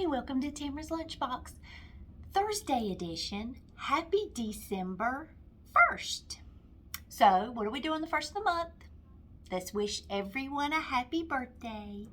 Hi, welcome to Tamara's Lunchbox, Thursday edition. Happy December 1st. So, what do we do on the 1st of the month? Let's wish everyone a happy birthday.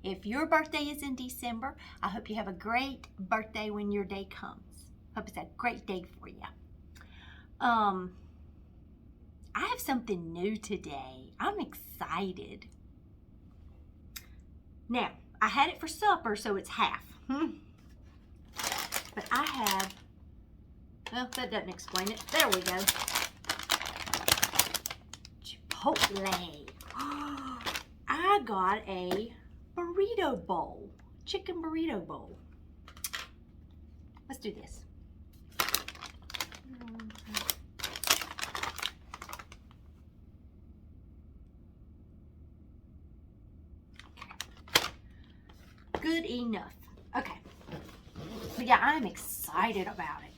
If your birthday is in December, I hope you have a great birthday when your day comes. Hope it's a great day for you. I have something new today. I'm excited. Now, I had it for supper, so it's half. But I have, well, that doesn't explain it. There we go. Chipotle. I got a burrito bowl, chicken burrito bowl. Let's do this. Good enough. Okay. But yeah, I'm excited about it.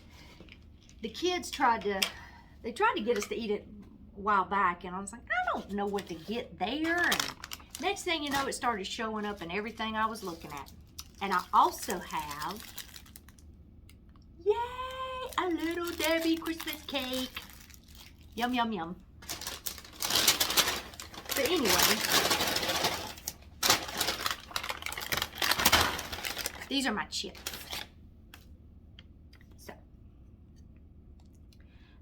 The kids tried to get us to eat it a while back, and I was like, I don't know what to get there. And next thing you know, it started showing up in everything I was looking at. And I also have, yay, a little Debbie Christmas cake. Yum, yum, yum. But anyway, these are my chips. So,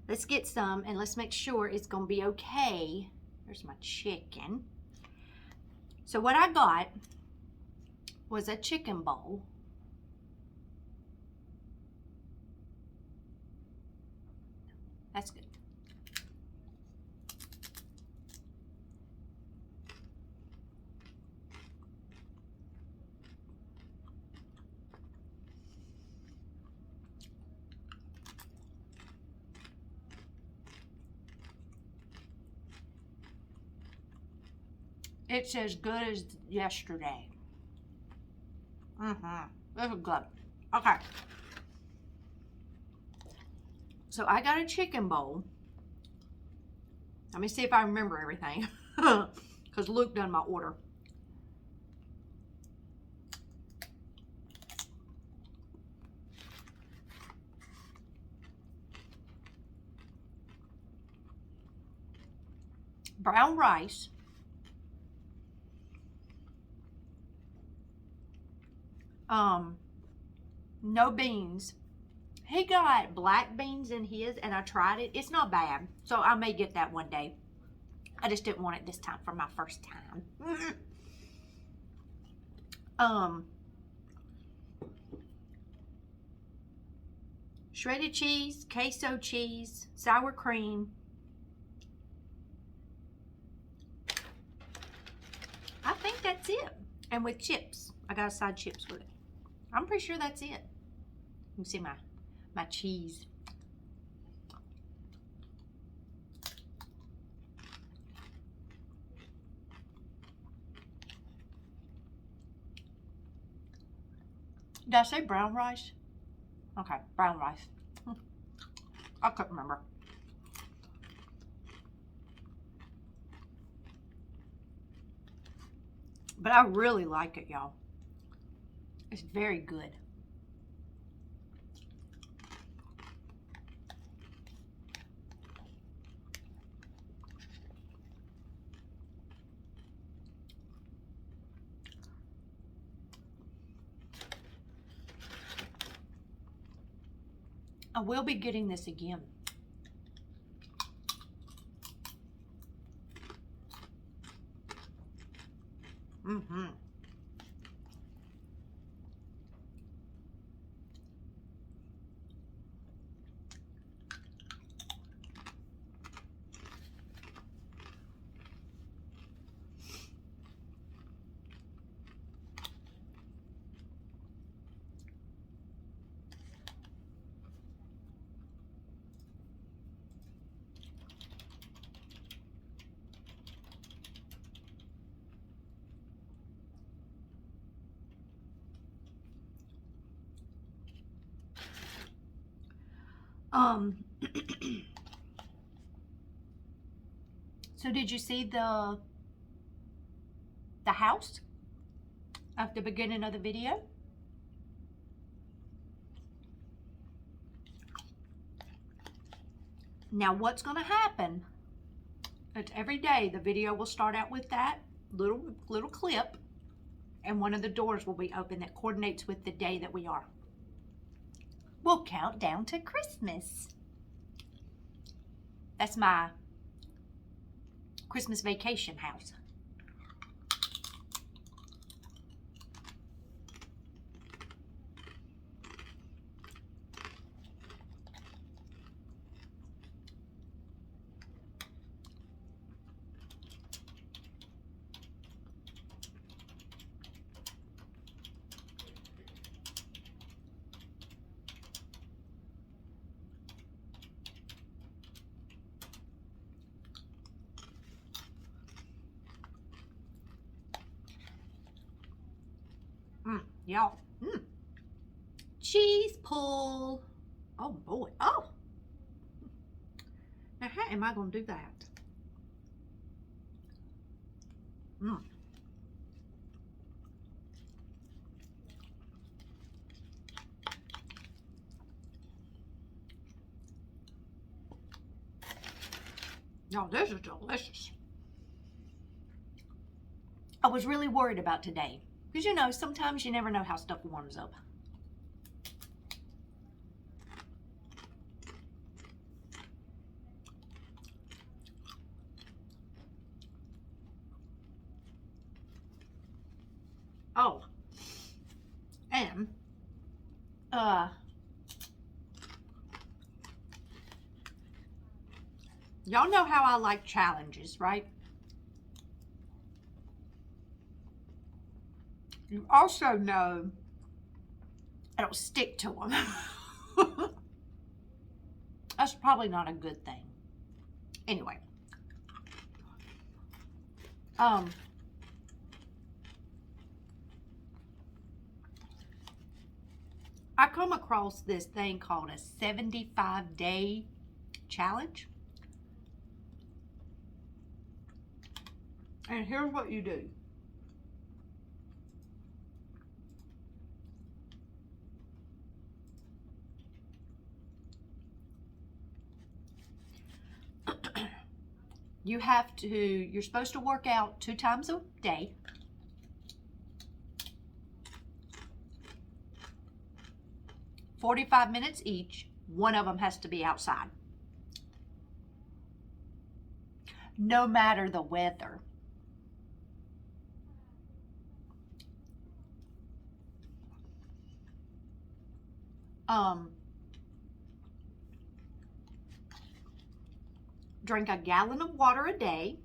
let's get some and let's make sure it's going to be okay. There's my chicken. So what I got was a chicken bowl. That's good. It's as good as yesterday. This is good. Okay. So I got a chicken bowl. Let me see if I remember everything. Because Luke done my order. Brown rice. No beans. He got black beans in his, and I tried it. It's not bad, so I may get that one day. I just didn't want it this time for my first time. Shredded cheese, queso cheese, sour cream. I think that's it. And with chips. I got side chips with it. I'm pretty sure that's it. You can see my cheese. Did I say brown rice? Okay, brown rice. I couldn't remember. But I really like it, y'all. It's very good. I will be getting this again. So did you see the house at the beginning of the video? Now what's going to happen? It's every day the video will start out with that little clip, and one of the doors will be open that coordinates with the day that we are. We'll count down to Christmas. That's my Christmas vacation house. Y'all, cheese pull. Oh boy, oh. Now how am I gonna do that? Y'all, this is delicious. I was really worried about today. Because, you know, sometimes you never know how stuff warms up. Oh. And, y'all know how I like challenges, right? You also know I don't stick to them. That's probably not a good thing. Anyway. I come across this thing called a 75-day challenge. And here's what you do. You're supposed to work out 2 times a day. "45 minutes each. One of them has to be outside. No matter the weather. Drink a gallon of water a day.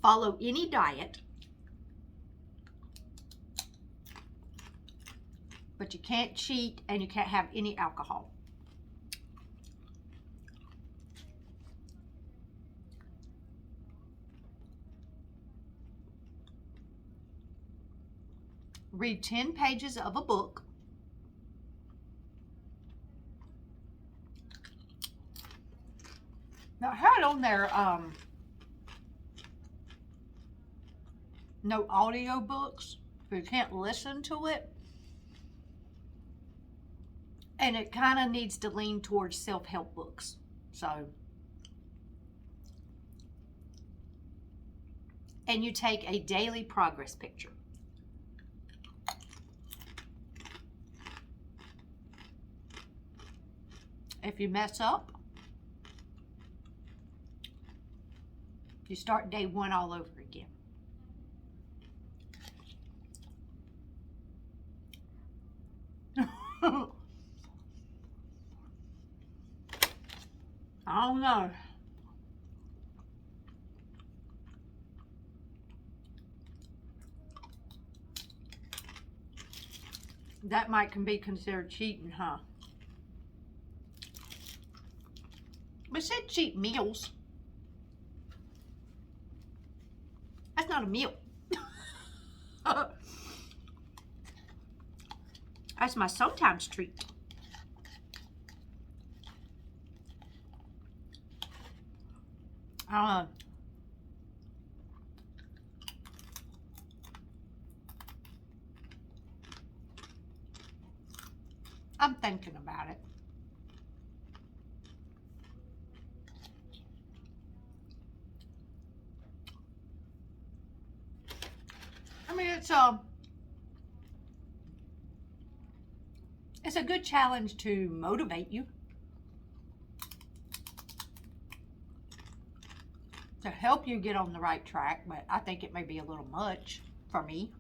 Follow any diet. But you can't cheat and you can't have any alcohol. Read 10 pages of a book. Now I had on there no audio books, so you can't listen to it. And it kind of needs to lean towards self-help books. So, and you take a daily progress picture. If you mess up, you start day 1 all over again. I don't know. That might be considered cheating, huh? But it said cheat meals. That's not a meal. That's my sometimes treat. I'm thinking about it. I mean, it's a good challenge to motivate you, to help you get on the right track, but I think it may be a little much for me.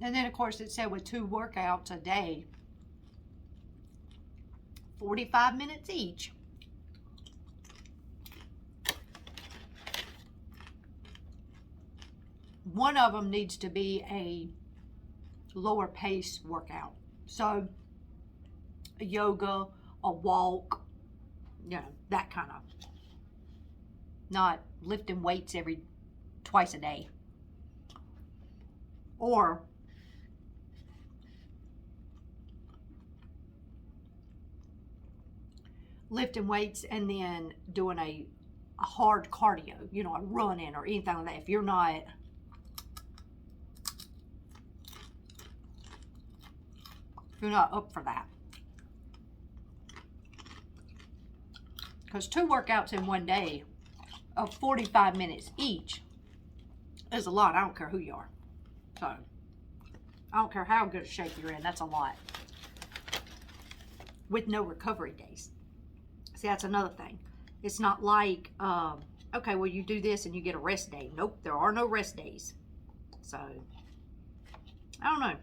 And then, of course, it said with 2 workouts a day, 45 minutes each. One of them needs to be a lower pace workout. So, a yoga, a walk, you know, that kind of. Not lifting weights twice a day. Or lifting weights and then doing a hard cardio, you know, a run-in or anything like that. If you're not up for that. Because 2 workouts in one day of 45 minutes each is a lot. I don't care who you are. So, I don't care how good a shape you're in. That's a lot. With no recovery days. See, that's another thing. It's not like, okay, well, you do this and you get a rest day. Nope, there are no rest days. So, I don't know.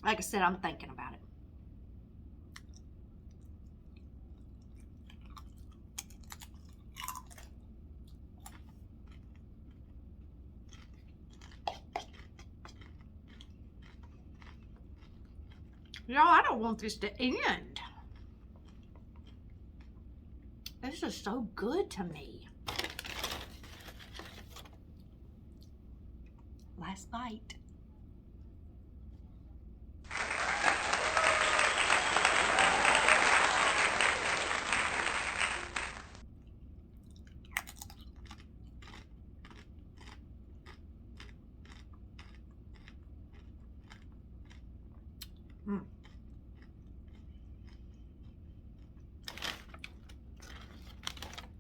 Like I said, I'm thinking about it. Y'all, I don't want this to end. This is so good to me. Last bite.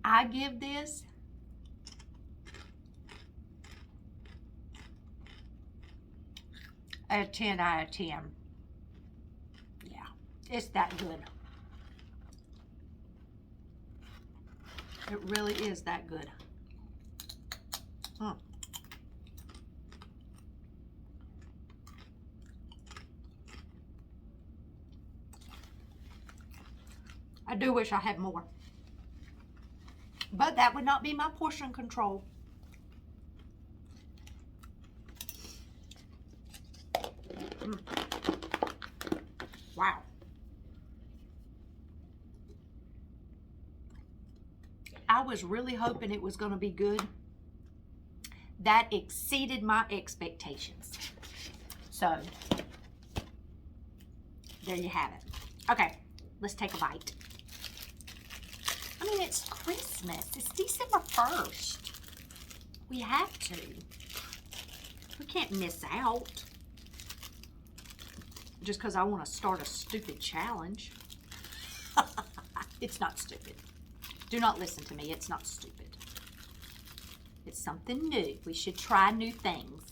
I give this a 10 out of 10. Yeah, it's that good. It really is that good. I do wish I had more. But that would not be my portion control. Wow. I was really hoping it was going to be good. That exceeded my expectations. So, there you have it. Okay, let's take a bite. I mean, it's Christmas. It's December 1st. We have to. We can't miss out. Just because I want to start a stupid challenge. It's not stupid. Do not listen to me. It's not stupid. It's something new. We should try new things.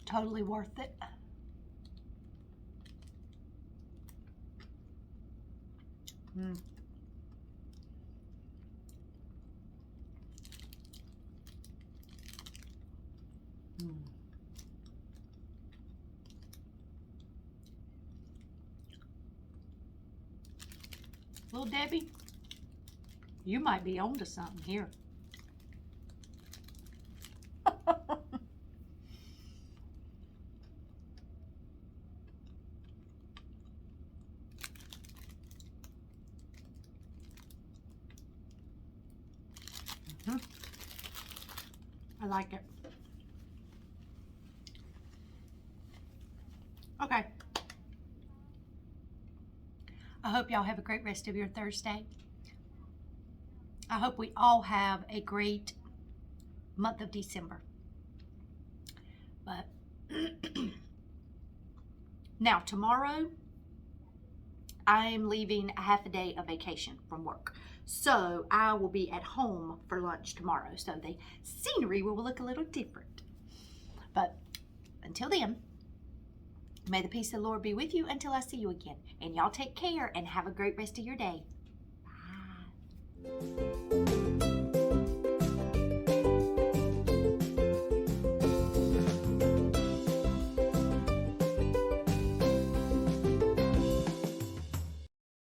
Totally worth it. Mm. Mm. Little Debbie, you might be onto something here. I like it. Okay. I hope y'all have a great rest of your Thursday. I hope we all have a great month of December. But now tomorrow, I'm leaving a half a day of vacation from work. So I will be at home for lunch tomorrow. So the scenery will look a little different. But until then, may the peace of the Lord be with you until I see you again. And y'all take care and have a great rest of your day. Bye.